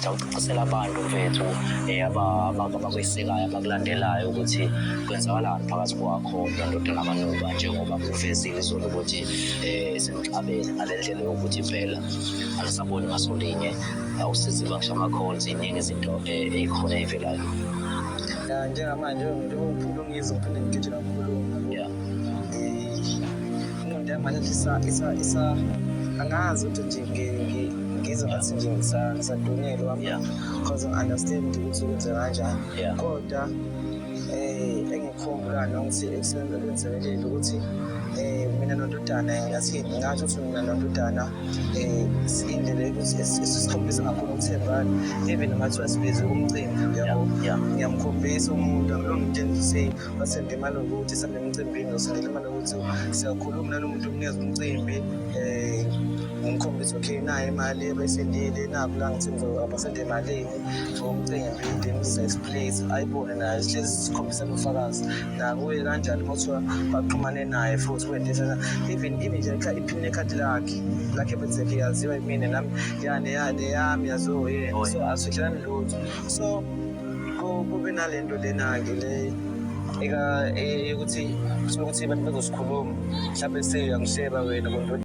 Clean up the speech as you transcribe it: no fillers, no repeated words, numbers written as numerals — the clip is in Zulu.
ethi awucacisela abantu mfethu abakwisekayo abakulandelayo ukuthi kwenzakalani phakathi kwakho nondoda nakanuba, njengoba kuvezile izolo ukuthi semxabene ngale ndlela yokuthi phela alisaboni ngaso linye, awusizi bangisha ama-calls, iningi izinto ey'khona ey'velayo. Njengamanje njengokuphula ungizwa ngiphinde ngigijima kakhulu. Yeah. Umuntu yamanje angazi ukuthi nje ngizwa ngathi nje ngisadunelwa because I-understand ukuthi kwenze kanjani. Yeah. Kodwa engikukhumbula nokuthi ekusebenzele ukuthi mina nondodana yathini, ngingasho ukuthi mina nondodana indlela yokuthi esikhombisa ngakhona ukuthembana, even ngathiwa sibizwe kumcimbi, yabo ngiyamkhombisa umuntu angilongitshela ukuthi wasende imali ukuthi sihambe emcimbini, usendele imali ukuthi siyakhuluma nalo muntu omnikeza umcimbi, ngimkhombisa okay nayo imali ebesendile nakho la ngithi abasende emalini for umcimbi, then size-place ayibone nayo sihlezi sikhombisa ubufakazi nakuye kanjalo uma kuthiwa baxhumane naye futhi kwendisa even nje iphini nekhadi lakhe benzeke yaziwa yimina nami yami yaziwa yena, so asihlelani lutho. So kube nalento lena-ke le yokuthi abantu bezosikhuluma mhlawumbe seyangisheba wena